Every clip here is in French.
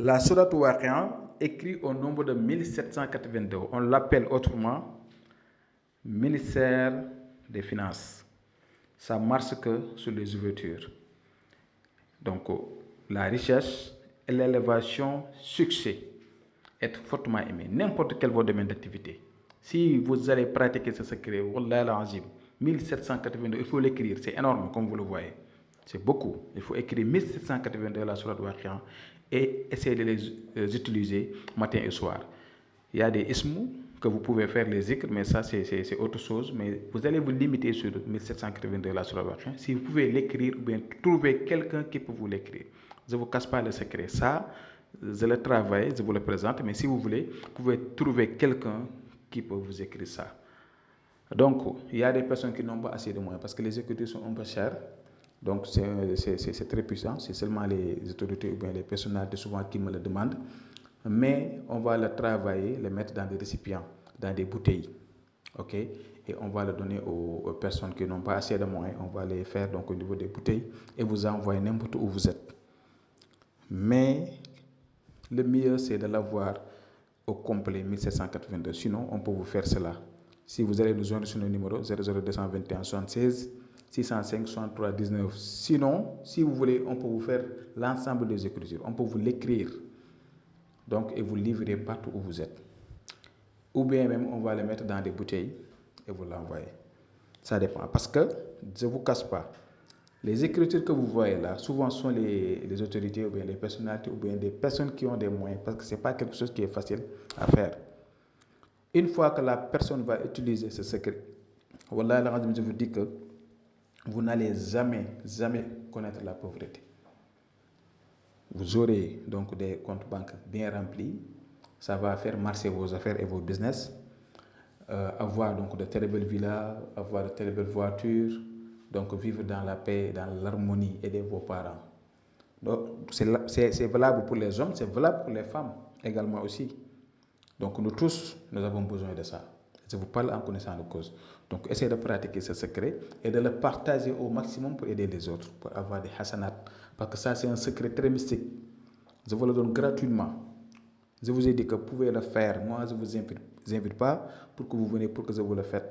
La Sourate Waqi'a, écrit au nombre de 1782, on l'appelle autrement ministère des Finances. Ça marche que sur les ouvertures. Donc, la richesse et l'élévation, succès, être fortement aimé, n'importe quel votre domaine d'activité. Si vous allez pratiquer ce secret, Wallah al-Azim, 1782, il faut l'écrire, c'est énorme comme vous le voyez. C'est beaucoup. Il faut écrire 1782 la Sourate Waqi'a et essayer de les utiliser matin et soir. Il y a des ismous que vous pouvez faire les zikrs, mais ça c'est autre chose. Mais vous allez vous limiter sur 1782 la Sourate Waqi'a. Si vous pouvez l'écrire ou bien trouver quelqu'un qui peut vous l'écrire. Je ne vous casse pas le secret. Ça, je le travaille, je vous le présente, mais si vous voulez, vous pouvez trouver quelqu'un qui peut vous écrire ça. Donc, il y a des personnes qui n'ont pas assez de moyens parce que les écritures sont un peu chères. Donc, c'est très puissant. C'est seulement les autorités ou bien les personnalités souvent qui me le demandent. Mais on va le travailler, le mettre dans des récipients, dans des bouteilles. OK? Et on va le donner aux personnes qui n'ont pas assez de moyens. On va les faire donc au niveau des bouteilles et vous envoyer n'importe où vous êtes. Mais le mieux, c'est de l'avoir au complet 1782. Sinon, on peut vous faire cela. Si vous allez nous joindre sur le numéro 00221 76 605 63 19. Sinon, si vous voulez, on peut vous faire l'ensemble des écritures. On peut vous l'écrire. Donc, et vous livrer partout où vous êtes. Ou bien même, on va les mettre dans des bouteilles et vous l'envoyer. Ça dépend. Parce que, je ne vous casse pas, les écritures que vous voyez là, souvent sont les autorités ou bien les personnalités ou bien des personnes qui ont des moyens. Parce que ce n'est pas quelque chose qui est facile à faire. Une fois que la personne va utiliser ce secret, Wallah, je vous dis que vous n'allez jamais connaître la pauvreté. Vous aurez donc des comptes bancaires bien remplis. Ça va faire marcher vos affaires et vos business. Avoir donc de très belles villas, avoir de très belles voitures. Donc vivre dans la paix, dans l'harmonie, aider vos parents. Donc c'est valable pour les hommes, c'est valable pour les femmes également aussi. Donc nous tous, nous avons besoin de ça. Je vous parle en connaissant de cause. Donc essayez de pratiquer ce secret et de le partager au maximum pour aider les autres, pour avoir des hasanats. Parce que ça c'est un secret très mystique. Je vous le donne gratuitement. Je vous ai dit que vous pouvez le faire. Moi je ne vous invite pas pour que vous veniez, pour que je vous le fasse.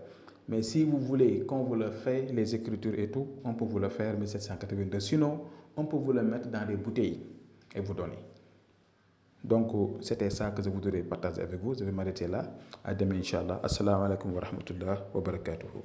Mais si vous voulez qu'on vous le fasse, les écritures et tout, on peut vous le faire 1782. Sinon, on peut vous le mettre dans des bouteilles et vous donner. Donc, c'était ça que je voudrais partager avec vous. Je vais m'arrêter là. À demain, Inch'Allah. Assalamu alaikum wa rahmatullah wa barakatuhu.